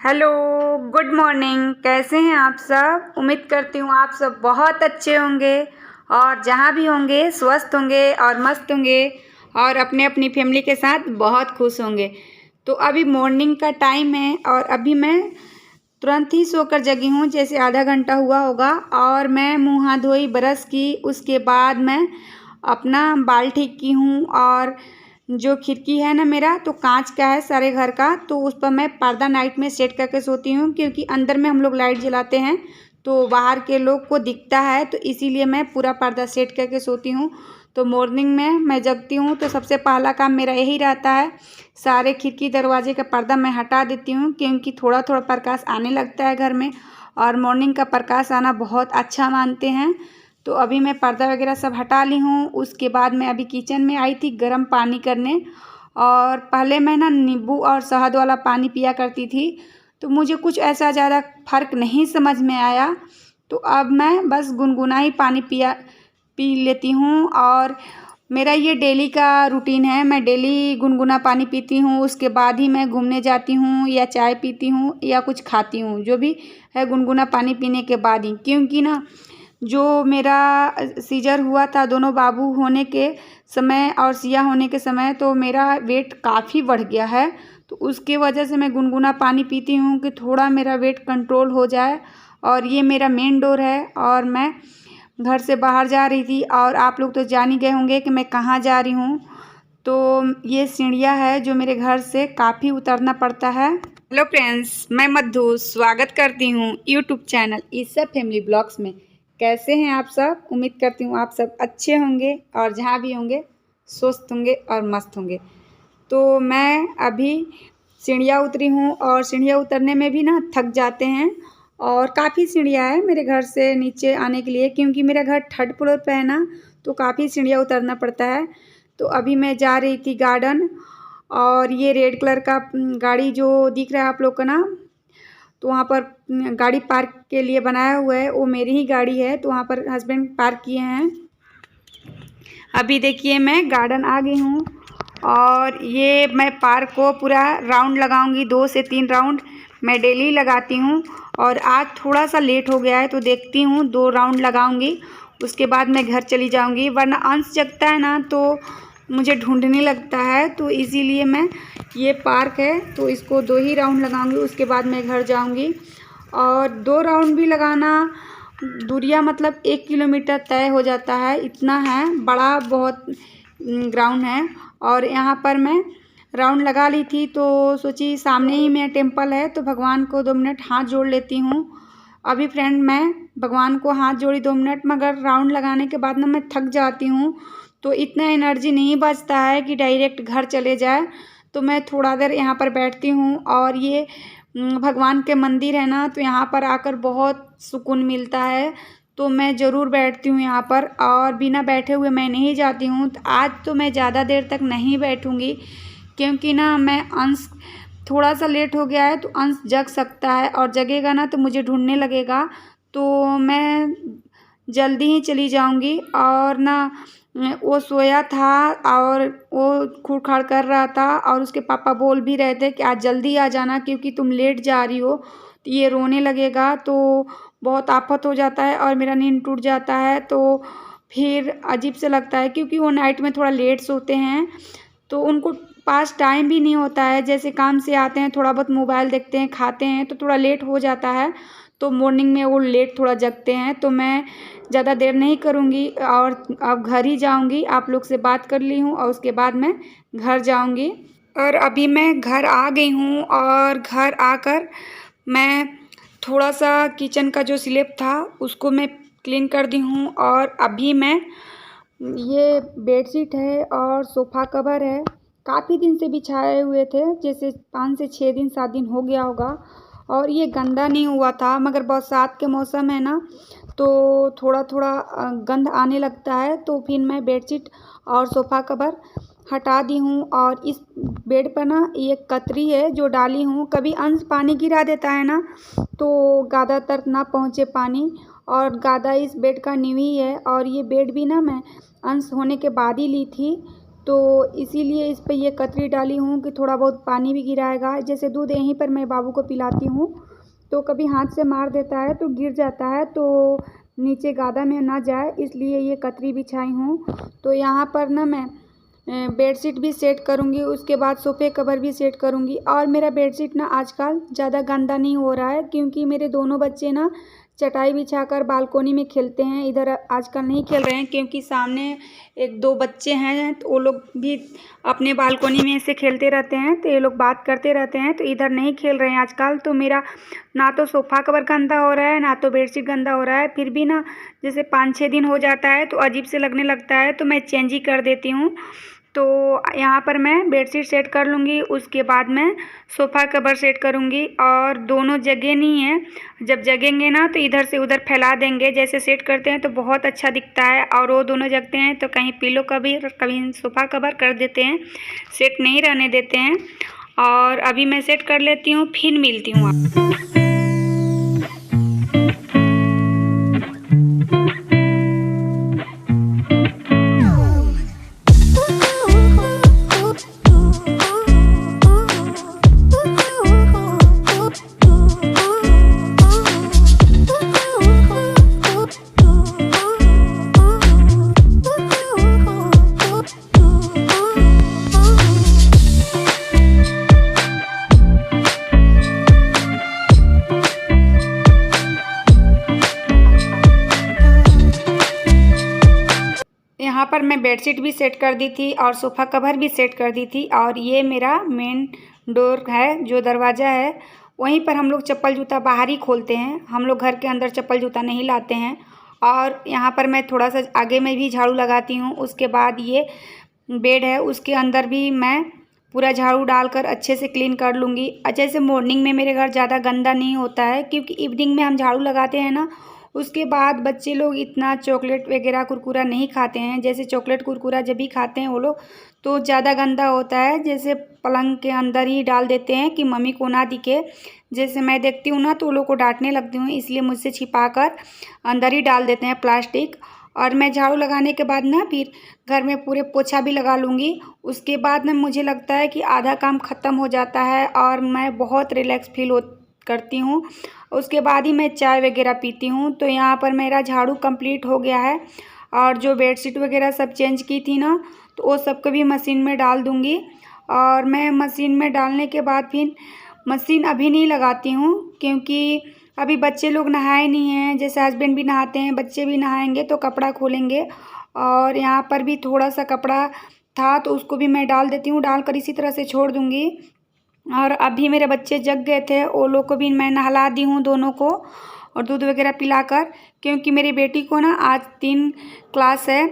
Hello, good morning. कैसे हैं आप सब? उम्मीद करती हूँ आप सब बहुत अच्छे होंगे और जहाँ भी होंगे स्वस्थ होंगे और मस्त होंगे और अपने अपनी फैमिली के साथ बहुत खुश होंगे। तो अभी मॉर्निंग का टाइम है और अभी मैं तुरंत ही सोकर जगी हूँ, जैसे आधा घंटा हुआ होगा। और मैं मुँह हाथ धोई, ब्रश की, उसके बाद मैं अपना बाल ठीक की हूँ। और जो खिड़की है ना मेरा, तो कांच का है सारे घर का, तो उस पर मैं पर्दा नाइट में सेट करके सोती हूँ, क्योंकि अंदर में हम लोग लाइट जलाते हैं तो बाहर के लोग को दिखता है, तो इसीलिए मैं पूरा पर्दा सेट करके सोती हूँ। तो मॉर्निंग में मैं जगती हूँ तो सबसे पहला काम मेरा यही रहता है, सारे खिड़की दरवाजे का पर्दा मैं हटा देती हूँ, क्योंकि थोड़ा थोड़ा प्रकाश आने लगता है घर में और मॉर्निंग का प्रकाश आना बहुत अच्छा मानते हैं। तो अभी मैं पर्दा वगैरह सब हटा ली हूँ। उसके बाद मैं अभी किचन में आई थी गर्म पानी करने। और पहले मैं ना नींबू और शहद वाला पानी पिया करती थी, तो मुझे कुछ ऐसा ज़्यादा फ़र्क नहीं समझ में आया। तो अब मैं बस गुनगुना ही पानी पी लेती हूँ। और मेरा ये डेली का रूटीन है, मैं डेली गुनगुना पानी पीती हूँ। उसके बाद ही मैं घूमने जाती हूँ या चाय पीती हूँ या कुछ खाती हूँ, जो भी है गुनगुना पानी पीने के बाद ही। क्योंकि ना जो मेरा सीजर हुआ था दोनों बाबू होने के समय और सिया होने के समय, तो मेरा वेट काफ़ी बढ़ गया है। तो उसके वजह से मैं गुनगुना पानी पीती हूँ कि थोड़ा मेरा वेट कंट्रोल हो जाए। और ये मेरा मेन डोर है और मैं घर से बाहर जा रही थी। और आप लोग तो जान ही गए होंगे कि मैं कहाँ जा रही हूँ। तो ये सीढ़ियाँ है जो मेरे घर से काफ़ी उतरना पड़ता है। हेलो फ्रेंड्स, मैं मधु स्वागत करती हूँ यूट्यूब चैनल ईसा फैमिली ब्लॉग्स में। कैसे हैं आप सब? उम्मीद करती हूँ आप सब अच्छे होंगे और जहाँ भी होंगे स्वस्थ होंगे और मस्त होंगे। तो मैं अभी सीढ़ियाँ उतरी हूँ और सीढ़ियाँ उतरने में भी ना थक जाते हैं। और काफ़ी सीढ़ियाँ है मेरे घर से नीचे आने के लिए, क्योंकि मेरा घर थर्ड फ्लोर पे है ना, तो काफ़ी सीढ़ियाँ उतरना पड़ता है। तो अभी मैं जा रही थी गार्डन। और ये रेड कलर का गाड़ी जो दिख रहा है आप लोग का ना, तो वहाँ पर गाड़ी पार्क के लिए बनाया हुआ है, वो मेरी ही गाड़ी है। तो वहाँ पर हस्बैंड पार्क किए हैं। अभी देखिए मैं गार्डन आ गई हूँ और ये मैं पार्क को पूरा राउंड लगाऊंगी, 2 से 3 राउंड मैं डेली लगाती हूँ। और आज थोड़ा सा लेट हो गया है, तो देखती हूँ 2 राउंड लगाऊंगी, उसके बाद मैं घर चली जाऊंगी। वरना अंश जगता है ना तो मुझे ढूंढने लगता है, तो इसीलिए मैं ये पार्क है तो इसको 2 ही राउंड लगाऊंगी, उसके बाद मैं घर जाऊंगी। और 2 राउंड भी लगाना दूरिया मतलब 1 किलोमीटर तय हो जाता है, इतना है बड़ा बहुत ग्राउंड है। और यहाँ पर मैं राउंड लगा ली थी, तो सोची सामने ही मेरा टेम्पल है, तो भगवान को 2 मिनट हाथ जोड़ लेती हूँ। अभी फ्रेंड मैं भगवान को हाथ जोड़ी 2 मिनट, मगर राउंड लगाने के बाद ना मैं थक जाती हूँ, तो इतना एनर्जी नहीं बचता है कि डायरेक्ट घर चले जाए। तो मैं थोड़ा देर यहाँ पर बैठती हूँ। और ये भगवान के मंदिर है ना, तो यहाँ पर आकर बहुत सुकून मिलता है, तो मैं ज़रूर बैठती हूँ यहाँ पर। और बिना बैठे हुए मैं नहीं जाती हूँ। तो आज तो मैं ज़्यादा देर तक नहीं बैठूँगी, क्योंकि ना मैं अंश थोड़ा सा लेट हो गया है, तो अंश जग सकता है और जगेगा ना तो मुझे ढूंढने लगेगा, तो मैं जल्दी ही चली जाऊंगी। और ना वो सोया था और वो खुड़खाड़ कर रहा था, और उसके पापा बोल भी रहे थे कि आज जल्दी आ जाना, क्योंकि तुम लेट जा रही हो। तो ये रोने लगेगा तो बहुत आफत हो जाता है और मेरा नींद टूट जाता है, तो फिर अजीब से लगता है, क्योंकि वो नाइट में थोड़ा लेट सोते हैं, तो उनको पास टाइम भी नहीं होता है। जैसे काम से आते हैं, थोड़ा बहुत मोबाइल देखते हैं, खाते हैं, तो थोड़ा लेट हो जाता है, तो मॉर्निंग में वो लेट थोड़ा जगते हैं। तो मैं ज़्यादा देर नहीं करूँगी और अब घर ही जाऊँगी। आप लोग से बात कर ली हूँ और उसके बाद मैं घर जाऊँगी। और अभी मैं घर आ गई हूँ और घर आकर मैं थोड़ा सा किचन का जो स्लैब था उसको मैं क्लीन कर दी हूँ। और अभी मैं ये बेडशीट है और सोफ़ा कवर है, काफ़ी दिन से बिछाए हुए थे, जैसे 5 से 6 दिन 7 दिन हो गया होगा। और ये गंदा नहीं हुआ था, मगर बरसात के मौसम है ना, तो थोड़ा थोड़ा गंध आने लगता है, तो फिर मैं बेडशीट और सोफ़ा कवर हटा दी हूँ। और इस बेड पर ना ये कतरी है जो डाली हूँ, कभी अंश पानी गिरा देता है ना, तो गादा तक ना पहुँचे पानी। और गादा इस बेड का नींव ही है। और ये बेड भी ना मैं अंश होने के बाद ही ली थी, तो इसीलिए इस पे ये कतरी डाली हूँ कि थोड़ा बहुत पानी भी गिराएगा। जैसे दूध यहीं पर मैं बाबू को पिलाती हूँ तो कभी हाथ से मार देता है तो गिर जाता है, तो नीचे गादा में ना जाए, इसलिए ये कतरी बिछाई हूँ। तो यहाँ पर ना मैं बेडशीट भी सेट करूँगी, उसके बाद सोफ़े कवर भी सेट करूँगी। और मेरा बेडशीट ना आजकल ज़्यादा गंदा नहीं हो रहा है, क्योंकि मेरे दोनों बच्चे ना चटाई बिछाकर बालकोनी में खेलते हैं। इधर आजकल नहीं खेल रहे हैं, क्योंकि सामने एक दो बच्चे हैं तो वो लोग भी अपने बालकोनी में से खेलते रहते हैं, तो ये लोग बात करते रहते हैं, तो इधर नहीं खेल रहे हैं आजकल। तो मेरा ना तो सोफ़ा कवर गंदा हो रहा है, ना तो बेडशीट गंदा हो रहा है। फिर भी ना जैसे 5-6 दिन हो जाता है तो अजीब से लगने लगता है, तो मैं चेंज ही कर देती हूँ। तो यहाँ पर मैं बेडशीट सेट कर लूँगी, उसके बाद मैं सोफ़ा कवर सेट करूँगी। और दोनों जगह नहीं है, जब जगेंगे ना तो इधर से उधर फैला देंगे। जैसे सेट करते हैं तो बहुत अच्छा दिखता है, और वो दोनों जगते हैं तो कहीं पिलो कवर कभी सोफ़ा कवर कर देते हैं, सेट नहीं रहने देते हैं। और अभी मैं सेट कर लेती हूँ, फिर मिलती हूँ आप। यहाँ पर मैं बेडशीट भी सेट कर दी थी और सोफ़ा कवर भी सेट कर दी थी। और ये मेरा मेन डोर है, जो दरवाज़ा है, वहीं पर हम लोग चप्पल जूता बाहर ही खोलते हैं। हम लोग घर के अंदर चप्पल जूता नहीं लाते हैं। और यहाँ पर मैं थोड़ा सा आगे में भी झाड़ू लगाती हूँ। उसके बाद ये बेड है, उसके अंदर भी मैं पूरा झाड़ू डालकर अच्छे से क्लीन कर लूँगी। जैसे मॉर्निंग में मेरे घर ज़्यादा गंदा नहीं होता है, क्योंकि इवनिंग में हम झाड़ू लगाते हैं ना, उसके बाद बच्चे लोग इतना चॉकलेट वगैरह कुरकुरा नहीं खाते हैं। जैसे चॉकलेट कुरकुरा जब भी खाते हैं वो लोग, तो ज़्यादा गंदा होता है, जैसे पलंग के अंदर ही डाल देते हैं कि मम्मी को ना दिखे। जैसे मैं देखती हूँ ना तो वो लोग को डांटने लगती हूँ, इसलिए मुझसे छिपाकर अंदर ही डाल देते हैं प्लास्टिक। और मैं झाड़ू लगाने के बाद ना फिर घर में पूरे पोछा भी लगा लूँगी। उसके बाद ना मुझे लगता है कि आधा काम ख़त्म हो जाता है और मैं बहुत रिलैक्स फील करती हूँ। उसके बाद ही मैं चाय वगैरह पीती हूँ। तो यहाँ पर मेरा झाड़ू कंप्लीट हो गया है। और जो बेडशीट वगैरह सब चेंज की थी ना, तो वो सबको भी मशीन में डाल दूँगी। और मैं मशीन में डालने के बाद फिर मशीन अभी नहीं लगाती हूँ, क्योंकि अभी बच्चे लोग नहाए नहीं हैं। जैसे हस्बैंड भी नहाते हैं, बच्चे भी नहाएंगे तो कपड़ा खोलेंगे। और यहाँ पर भी थोड़ा सा कपड़ा था तो उसको भी मैं डाल देती हूँ, डालकर इसी तरह से छोड़ दूँगी। और अभी मेरे बच्चे जग गए थे, वो लोग को भी मैं नहला दी हूँ दोनों को, और दूध वगैरह पिलाकर। क्योंकि मेरी बेटी को ना आज 3 क्लास है,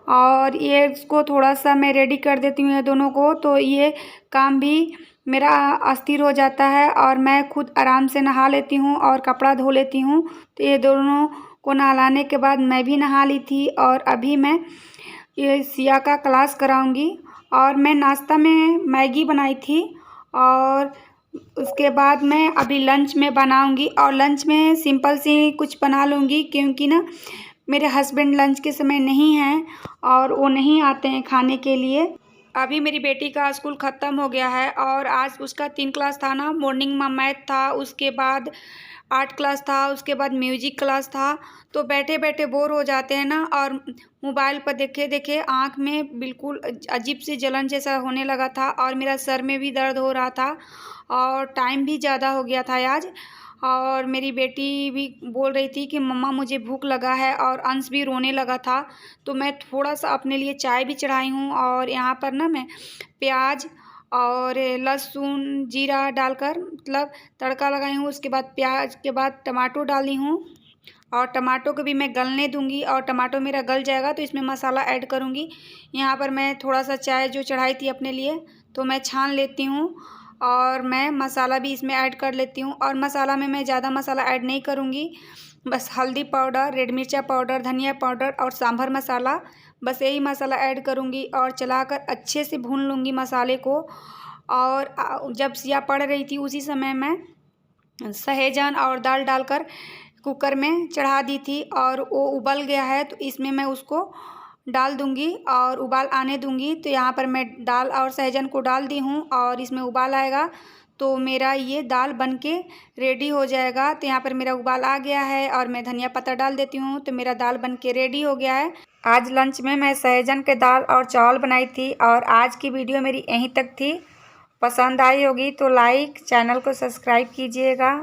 और ये इसको थोड़ा सा मैं रेडी कर देती हूँ ये दोनों को, तो ये काम भी मेरा अस्थिर हो जाता है और मैं खुद आराम से नहा लेती हूँ और कपड़ा धो लेती हूँ। तो ये दोनों को नहलाने के बाद मैं भी नहा ली थी, और अभी मैं ये सिया का क्लास कराऊंगी। और मैं नाश्ता में मैगी बनाई थी, और उसके बाद मैं अभी लंच में बनाऊंगी। और लंच में सिंपल सी कुछ बना लूँगी, क्योंकि ना मेरे हस्बैंड लंच के समय नहीं हैं और वो नहीं आते हैं खाने के लिए। अभी मेरी बेटी का स्कूल ख़त्म हो गया है, और आज उसका 3 क्लास था ना, मॉर्निंग में मैथ था, उसके बाद आर्ट क्लास था, उसके बाद म्यूजिक क्लास था। तो बैठे बैठे बोर हो जाते हैं ना, और मोबाइल पर देखे देखे आँख में बिल्कुल अजीब सी जलन जैसा होने लगा था, और मेरा सर में भी दर्द हो रहा था, और टाइम भी ज़्यादा हो गया था आज। और मेरी बेटी भी बोल रही थी कि मम्मा मुझे भूख लगा है, और अंश भी रोने लगा था। तो मैं थोड़ा सा अपने लिए चाय भी चढ़ाई हूँ, और यहाँ पर ना मैं प्याज और लहसुन जीरा डालकर मतलब तड़का लगाई हूँ। उसके बाद प्याज के बाद टमाटो डाली हूँ, और टमाटो को भी मैं गलने दूँगी। और टमाटो मेरा गल जाएगा तो इसमें मसाला ऐड करूँगी। यहाँ पर मैं थोड़ा सा चाय जो चढ़ाई थी अपने लिए, तो मैं छान लेती हूँ, और मैं मसाला भी इसमें ऐड कर लेती हूँ। और मसाला में मैं ज़्यादा मसाला ऐड नहीं करूँगी, बस हल्दी पाउडर, रेड मिर्चा पाउडर, धनिया पाउडर और सांभर मसाला, बस यही मसाला ऐड करूँगी। और चलाकर अच्छे से भून लूँगी मसाले को। और जब सिया पड़ रही थी उसी समय मैं सहेजन और दाल डालकर कुकर में चढ़ा दी थी, और वो उबल गया है तो इसमें मैं उसको डाल दूंगी और उबाल आने दूंगी। तो यहाँ पर मैं दाल और सहजन को डाल दी हूँ और इसमें उबाल आएगा तो मेरा ये दाल बन के रेडी हो जाएगा। तो यहाँ पर मेरा उबाल आ गया है और मैं धनिया पत्ता डाल देती हूँ तो मेरा दाल बन के रेडी हो गया है। आज लंच में मैं सहजन के दाल और चावल बनाई थी और आज की वीडियो मेरी यहीं तक थी। पसंद आई होगी तो लाइक, चैनल को सब्सक्राइब कीजिएगा।